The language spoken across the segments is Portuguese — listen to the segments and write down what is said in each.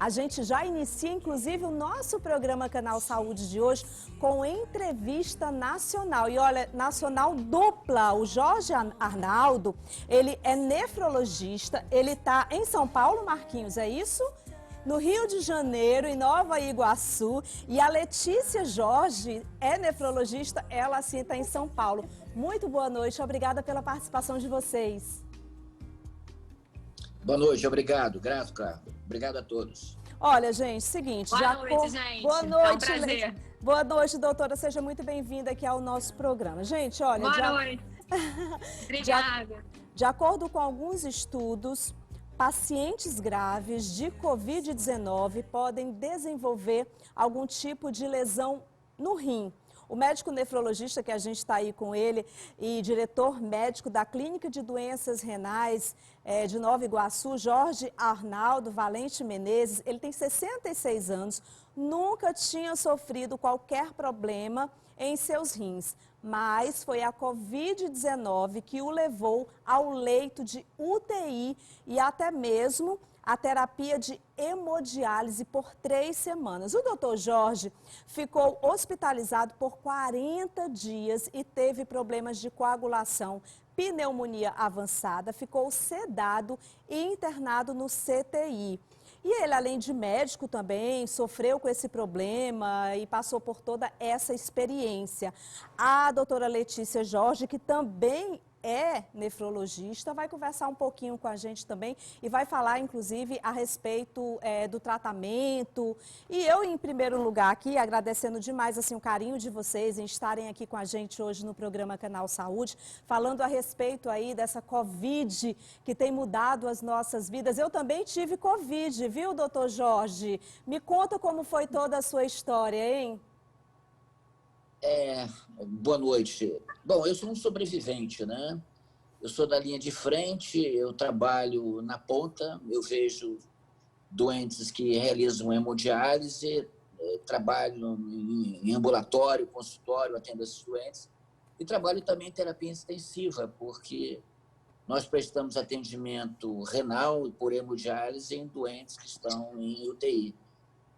A gente já inicia, inclusive, o nosso programa Canal Saúde de hoje com entrevista nacional. E olha, nacional dupla. O Jorge Arnaldo, ele é nefrologista, ele está em São Paulo, Marquinhos, é isso? No Rio de Janeiro, em Nova Iguaçu. E a Letícia Jorge é nefrologista, ela sim está em São Paulo. Muito boa noite, obrigada pela participação de vocês. Boa noite, obrigado. Grato, Carlos. Obrigado a todos. Olha, gente, seguinte... Boa noite, gente. Boa noite, é um prazer. Boa noite, doutora. Seja muito bem-vinda aqui ao nosso programa. Gente, olha... Boa noite. Obrigada. De acordo com alguns estudos, pacientes graves de Covid-19 podem desenvolver algum tipo de lesão no rim. O médico nefrologista, que a gente está aí com ele, e diretor médico da Clínica de Doenças Renais de Nova Iguaçu, Jorge Arnaldo Valente Menezes, ele tem 66 anos, nunca tinha sofrido qualquer problema em seus rins, mas foi a Covid-19 que o levou ao leito de UTI e até mesmo a terapia de hemodiálise por 3 semanas. O doutor Jorge ficou hospitalizado por 40 dias e teve problemas de coagulação, pneumonia avançada, ficou sedado e internado no CTI. E ele, além de médico também, sofreu com esse problema e passou por toda essa experiência. A doutora Letícia Jorge, que também é nefrologista, vai conversar um pouquinho com a gente também e vai falar, inclusive, a respeito do tratamento. E eu, em primeiro lugar, aqui, agradecendo demais assim, o carinho de vocês em estarem aqui com a gente hoje no programa Canal Saúde, falando a respeito aí dessa Covid que tem mudado as nossas vidas. Eu também tive Covid, viu, doutor Jorge? Me conta como foi toda a sua história, hein? Boa noite. Bom, eu sou um sobrevivente, né? Eu sou da linha de frente, eu trabalho na ponta, eu vejo doentes que realizam hemodiálise, trabalho em ambulatório, consultório, atendo esses doentes, e trabalho também em terapia intensiva, porque nós prestamos atendimento renal por hemodiálise em doentes que estão em UTI.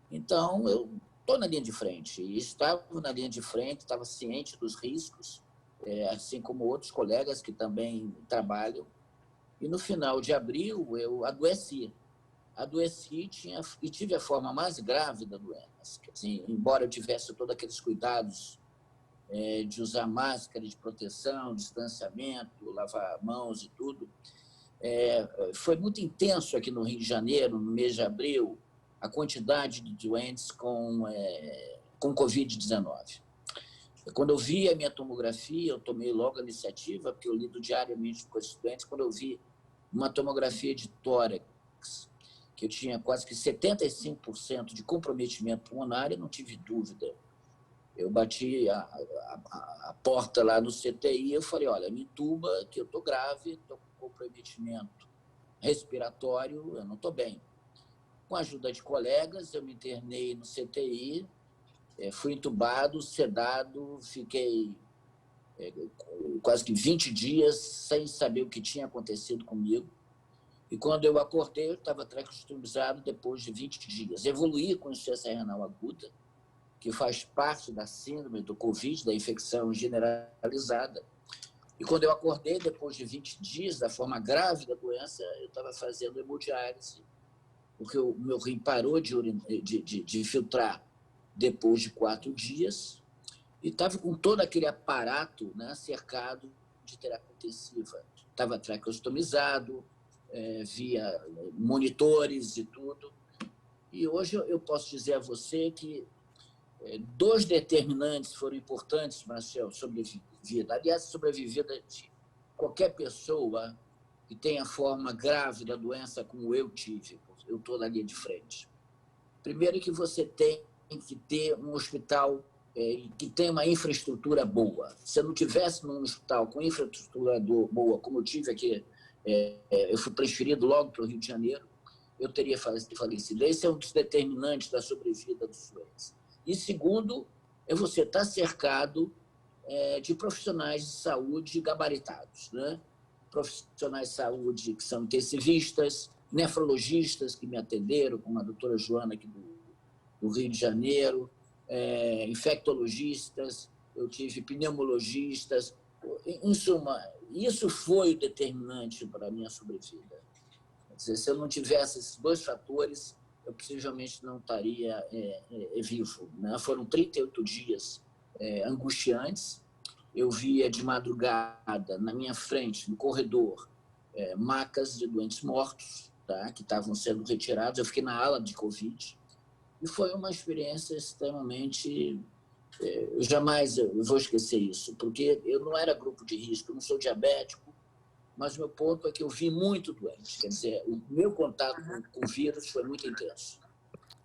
Então, eu estou na linha de frente, e estava na linha de frente, estava ciente dos riscos, assim como outros colegas que também trabalham. E no final de abril eu adoeci. E tive a forma mais grave da doença. Assim, embora eu tivesse todos aqueles cuidados de usar máscara de proteção, distanciamento, lavar mãos e tudo, foi muito intenso aqui no Rio de Janeiro, no mês de abril, a quantidade de doentes com Covid-19. Quando eu vi a minha tomografia, eu tomei logo a iniciativa, porque eu lido diariamente com esses doentes, quando eu vi uma tomografia de tórax, que eu tinha quase que 75% de comprometimento pulmonar, eu não tive dúvida. Eu bati a porta lá no CTI e eu falei, olha, me entuba, que eu estou grave, estou com comprometimento respiratório, eu não estou bem. Com a ajuda de colegas, eu me internei no CTI, fui entubado, sedado, fiquei quase que 20 dias sem saber o que tinha acontecido comigo. E quando eu acordei, eu estava traqueostomizado depois de 20 dias. Evoluí com insuficiência renal aguda, que faz parte da síndrome do Covid, da infecção generalizada. E quando eu acordei, depois de 20 dias, da forma grave da doença, eu estava fazendo hemodiálise, porque o meu rim parou de filtrar depois de 4 dias e estava com todo aquele aparato, né, cercado de terapia intensiva. Estava traqueostomizado, via monitores e tudo. E hoje eu posso dizer a você que 2 determinantes foram importantes para a sua sobrevida. Aliás, a sobrevivida de qualquer pessoa que tenha forma grave da doença como eu tive, eu estou na linha de frente. Primeiro que você tem que ter um hospital que tenha uma infraestrutura boa. Se eu não tivesse num hospital com infraestrutura boa, como eu tive aqui, eu fui transferido logo para o Rio de Janeiro, eu teria falecido. Esse é um dos determinantes da sobrevida dos doentes. E segundo, é você estar cercado de profissionais de saúde gabaritados, né? Profissionais de saúde que são intensivistas, nefrologistas que me atenderam, como a doutora Joana aqui do Rio de Janeiro, infectologistas, eu tive pneumologistas. Em suma, isso foi o determinante para a minha sobrevida. Quer dizer, se eu não tivesse esses dois fatores, eu possivelmente não estaria vivo, né? Foram 38 dias angustiantes. Eu via de madrugada, na minha frente, no corredor, macas de doentes mortos, tá? Que estavam sendo retirados. Eu fiquei na ala de Covid. E foi uma experiência extremamente... Eu jamais vou esquecer isso, porque eu não era grupo de risco, eu não sou diabético, mas o meu ponto é que eu vi muito doente. Quer dizer, o meu contato com o vírus foi muito intenso.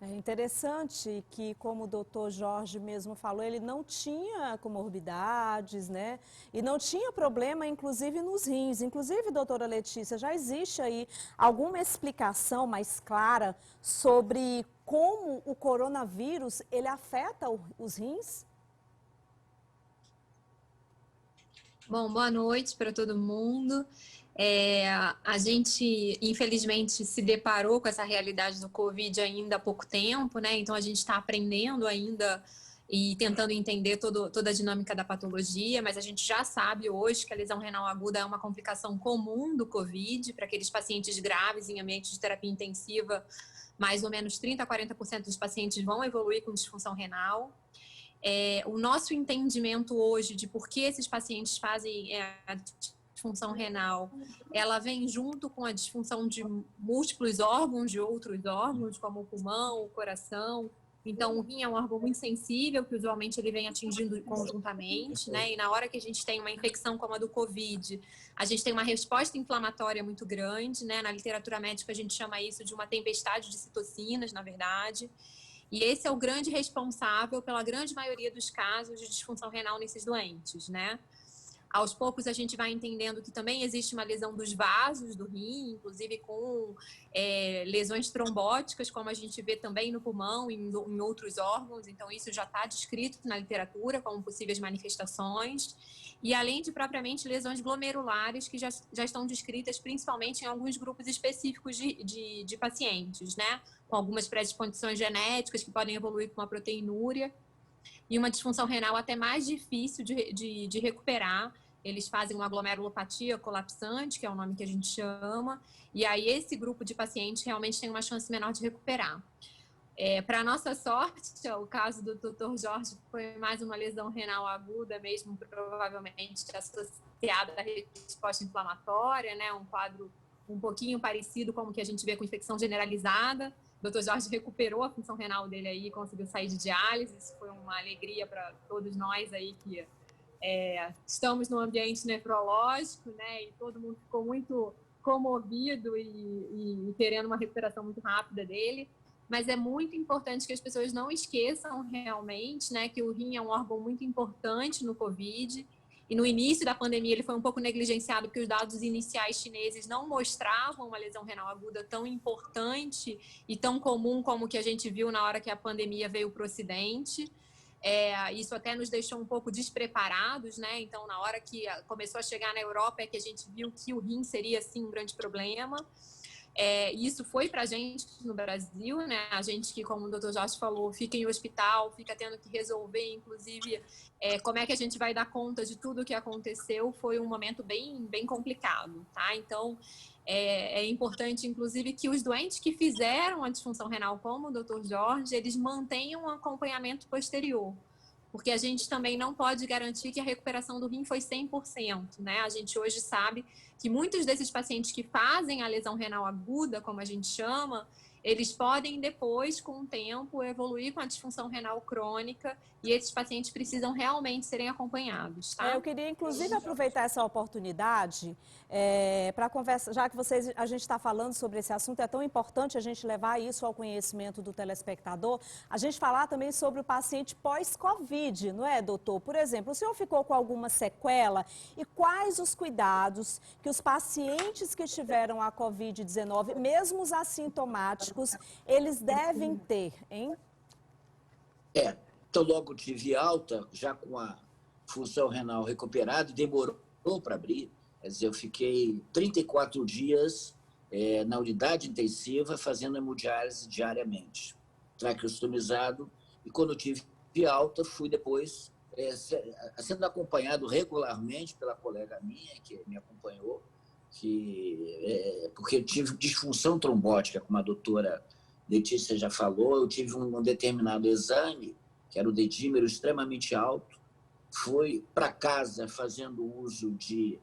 É interessante que, como o doutor Jorge mesmo falou, ele não tinha comorbidades, né? E não tinha problema, inclusive, nos rins. Inclusive, doutora Letícia, já existe aí alguma explicação mais clara sobre como o coronavírus, ele afeta os rins? Bom, boa noite para todo mundo. A gente, infelizmente, se deparou com essa realidade do Covid ainda há pouco tempo, né? Então, a gente está aprendendo ainda e tentando entender toda a dinâmica da patologia, mas a gente já sabe hoje que a lesão renal aguda é uma complicação comum do Covid. Para aqueles pacientes graves em ambiente de terapia intensiva, mais ou menos 30% a 40% dos pacientes vão evoluir com disfunção renal. O nosso entendimento hoje de por que esses pacientes fazem a disfunção renal, ela vem junto com a disfunção de múltiplos órgãos, de outros órgãos, como o pulmão, o coração. Então, o rim é um órgão muito sensível, que usualmente ele vem atingindo conjuntamente, né? E na hora que a gente tem uma infecção como a do Covid, a gente tem uma resposta inflamatória muito grande, né? Na literatura médica, a gente chama isso de uma tempestade de citocinas, na verdade. E esse é o grande responsável pela grande maioria dos casos de disfunção renal nesses doentes, né? Aos poucos a gente vai entendendo que também existe uma lesão dos vasos do rim, inclusive com lesões trombóticas, como a gente vê também no pulmão e em outros órgãos. Então isso já está descrito na literatura como possíveis manifestações. E além de propriamente lesões glomerulares que já estão descritas principalmente em alguns grupos específicos de pacientes, né? Com algumas predisposições genéticas que podem evoluir com uma proteinúria. E uma disfunção renal até mais difícil de recuperar. Eles fazem uma glomerulopatia colapsante, que é o nome que a gente chama, e aí esse grupo de pacientes realmente tem uma chance menor de recuperar. Para nossa sorte, o caso do Dr. Jorge foi mais uma lesão renal aguda mesmo, provavelmente associada à resposta inflamatória, né? Um quadro um pouquinho parecido com o que a gente vê com infecção generalizada. O Dr. Jorge recuperou a função renal dele aí e conseguiu sair de diálise. Isso foi uma alegria para todos nós aí que estamos no ambiente nefrológico, né? E todo mundo ficou muito comovido e querendo uma recuperação muito rápida dele. Mas é muito importante que as pessoas não esqueçam realmente, né, que o rim é um órgão muito importante no Covid. E no início da pandemia ele foi um pouco negligenciado porque os dados iniciais chineses não mostravam uma lesão renal aguda tão importante e tão comum como que a gente viu na hora que a pandemia veio para o Ocidente. Isso até nos deixou um pouco despreparados, né? Então, na hora que começou a chegar na Europa é que a gente viu que o rim seria, sim, um grande problema. Isso foi para a gente no Brasil, né? A gente que, como o Dr. Jorge falou, fica em hospital, fica tendo que resolver, inclusive, como é que a gente vai dar conta de tudo o que aconteceu, foi um momento bem, bem complicado, tá? Então, é importante, inclusive, que os doentes que fizeram a disfunção renal, como o Dr. Jorge, eles mantenham um acompanhamento posterior, porque a gente também não pode garantir que a recuperação do rim foi 100%, né? A gente hoje sabe que muitos desses pacientes que fazem a lesão renal aguda, como a gente chama, eles podem depois, com o tempo, evoluir com a disfunção renal crônica e esses pacientes precisam realmente serem acompanhados, tá? Eu queria, inclusive, aproveitar essa oportunidade para conversar, já que a gente está falando sobre esse assunto, é tão importante a gente levar isso ao conhecimento do telespectador, a gente falar também sobre o paciente pós-Covid, não é, doutor? Por exemplo, o senhor ficou com alguma sequela e quais os cuidados que os pacientes que tiveram a Covid-19, mesmo os assintomáticos, eles devem ter, hein? Então, logo tive alta, já com a função renal recuperada, demorou para abrir. Quer dizer, eu fiquei 34 dias na unidade intensiva, fazendo hemodiálise diariamente, traqueostomizado, e quando eu tive alta, fui depois sendo acompanhado regularmente pela colega minha, que me acompanhou, porque eu tive disfunção trombótica, como a doutora Letícia já falou, eu tive um determinado exame, que era o dedímero extremamente alto, fui para casa fazendo uso de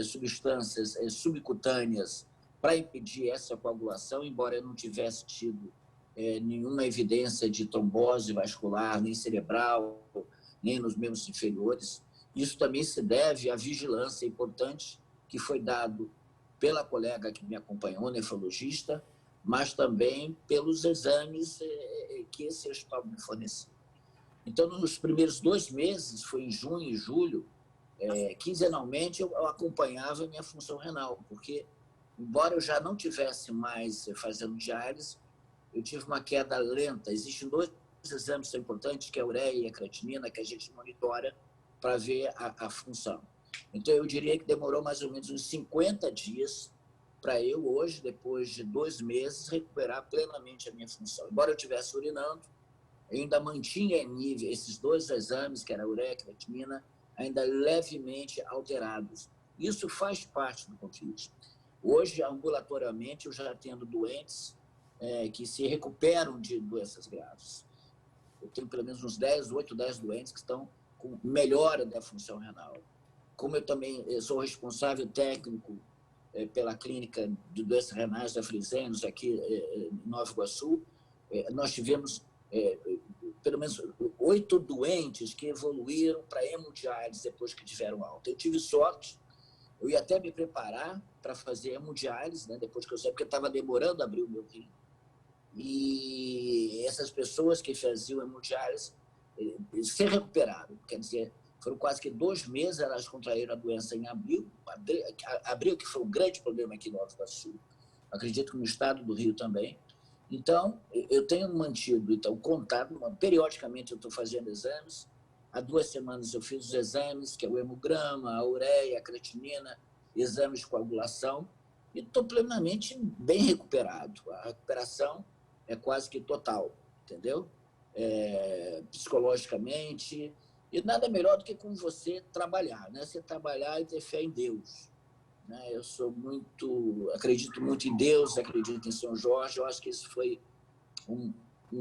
substâncias subcutâneas para impedir essa coagulação, embora eu não tivesse tido nenhuma evidência de trombose vascular, nem cerebral, nem nos membros inferiores. Isso também se deve à vigilância importante que foi dado pela colega que me acompanhou, nefrologista, mas também pelos exames que esse hospital me forneceu. Então, nos primeiros 2 meses, foi em junho e julho, quinzenalmente eu acompanhava a minha função renal, porque, embora eu já não tivesse mais fazendo diálise, eu tive uma queda lenta. Existem 2 exames que são importantes, que é a ureia e a creatinina, que a gente monitora para ver a função. Então, eu diria que demorou mais ou menos uns 50 dias para eu, hoje, depois de 2 meses, recuperar plenamente a minha função. Embora eu estivesse urinando, eu ainda mantinha em nível esses 2 exames, que era a ureia e a creatinina, ainda levemente alterados. Isso faz parte do Covid. Hoje, ambulatorialmente, eu já atendo doentes que se recuperam de doenças graves. Eu tenho pelo menos uns 8, 10 doentes que estão com melhora da função renal. Como eu também sou responsável técnico pela clínica de doenças renais da Fresenius, aqui em Nova Iguaçu, nós tivemos pelo menos 8 doentes que evoluíram para hemodiálise depois que tiveram alta. Eu tive sorte, eu ia até me preparar para fazer hemodiálise, né, depois que eu sei, porque estava demorando a abrir o meu rim. E essas pessoas que faziam hemodiálise se recuperaram, quer dizer, foram quase que 2 meses, elas contraíram a doença em abril, que foi um grande problema aqui no Nova Iguaçu, acredito que no estado do Rio também. Então, eu tenho mantido contato, periodicamente eu estou fazendo exames, há 2 semanas eu fiz os exames, que é o hemograma, a ureia, a creatinina, exames de coagulação, e estou plenamente bem recuperado. A recuperação é quase que total, entendeu? Psicologicamente, e nada melhor do que com você trabalhar, né? Você trabalhar e ter fé em Deus. Né? Eu acredito muito em Deus, acredito em São Jorge. Eu acho que isso foi um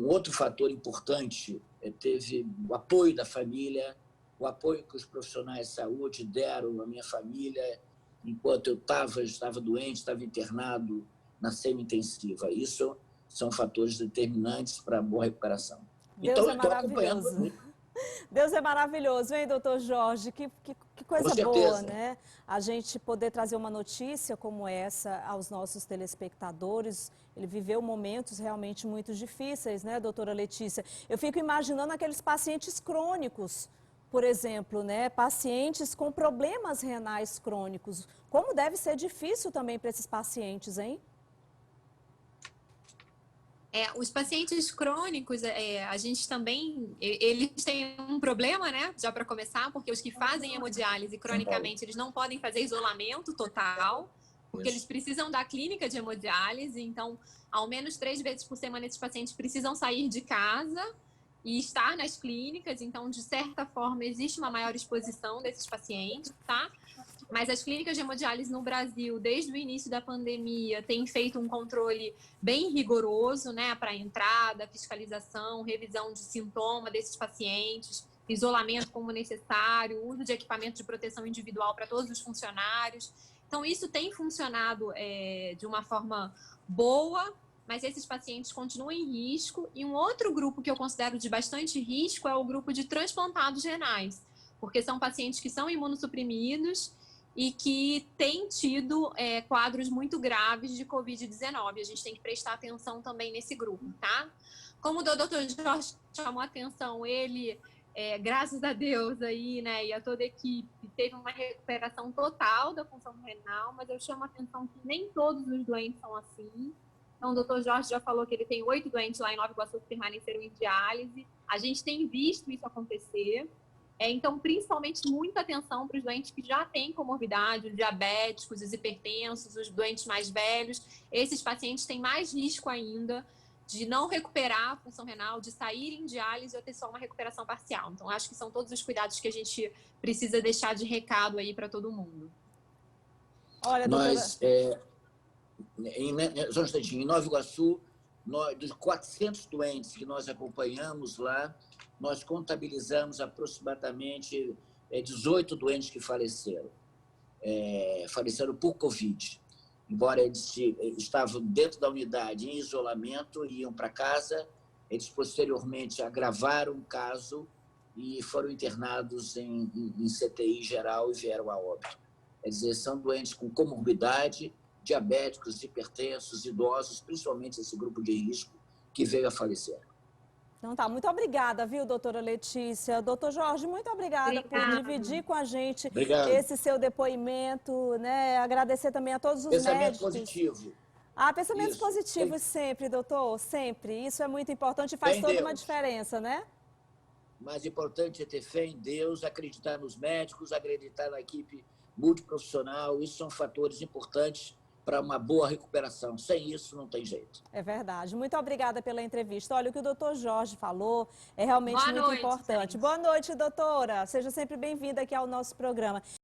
outro fator importante. Teve o apoio da família, o apoio que os profissionais de saúde deram à minha família enquanto eu estava doente, estava internado na semi-intensiva. Isso são fatores determinantes para a boa recuperação. Deus Então, é eu estou acompanhando maravilhoso. muito. Deus é maravilhoso, hein, doutor Jorge? Que coisa boa, né? A gente poder trazer uma notícia como essa aos nossos telespectadores. Ele viveu momentos realmente muito difíceis, né, doutora Letícia? Eu fico imaginando aqueles pacientes crônicos, por exemplo, né? Pacientes com problemas renais crônicos. Como deve ser difícil também para esses pacientes, hein? Os pacientes crônicos, a gente também, eles têm um problema, né? Já para começar, porque os que fazem hemodiálise cronicamente, eles não podem fazer isolamento total, porque eles precisam da clínica de hemodiálise, então, ao menos 3 vezes por semana, esses pacientes precisam sair de casa e estar nas clínicas, então, de certa forma, existe uma maior exposição desses pacientes, tá? Mas as clínicas de hemodiálise no Brasil, desde o início da pandemia, têm feito um controle bem rigoroso, né, para entrada, fiscalização, revisão de sintoma desses pacientes, isolamento como necessário, uso de equipamento de proteção individual para todos os funcionários. Então, isso tem funcionado de uma forma boa, mas esses pacientes continuam em risco. E um outro grupo que eu considero de bastante risco é o grupo de transplantados renais, porque são pacientes que são imunossuprimidos e que têm tido quadros muito graves de Covid-19. A gente tem que prestar atenção também nesse grupo, tá? Como o doutor Jorge chamou a atenção, ele, graças a Deus, aí, né, e a toda a equipe, teve uma recuperação total da função renal, mas eu chamo a atenção que nem todos os doentes são assim. Então, o doutor Jorge já falou que ele tem 8 doentes lá em Nova Iguaçu que permaneceram em diálise. A gente tem visto isso acontecer. Então, principalmente, muita atenção para os doentes que já têm comorbidade, os diabéticos, os hipertensos, os doentes mais velhos. Esses pacientes têm mais risco ainda de não recuperar a função renal, de sair em diálise ou ter só uma recuperação parcial. Então, acho que são todos os cuidados que a gente precisa deixar de recado aí para todo mundo. Olha, doutora... Só um instantinho, em Nova Iguaçu, dos 400 doentes que nós acompanhamos lá, nós contabilizamos aproximadamente 18 doentes que faleceram. Faleceram por Covid. Embora eles estavam dentro da unidade em isolamento, iam para casa, eles posteriormente agravaram o caso e foram internados em CTI geral e vieram a óbito. Quer dizer, são doentes com comorbidade, diabéticos, hipertensos, idosos, principalmente esse grupo de risco que veio a falecer. Então tá, muito obrigada, viu, doutora Letícia? Doutor Jorge, muito obrigada por dividir com a gente esse seu depoimento, né? Agradecer também a todos os médicos. Positivo. Pensamentos positivos sempre, doutor, sempre. Isso é muito importante e faz toda uma diferença, né? Mais importante é ter fé em Deus, acreditar nos médicos, acreditar na equipe multiprofissional. Isso são fatores importantes para uma boa recuperação. Sem isso, não tem jeito. É verdade. Muito obrigada pela entrevista. Olha, o que o doutor Jorge falou é realmente muito importante. Boa noite, doutora. Seja sempre bem-vinda aqui ao nosso programa.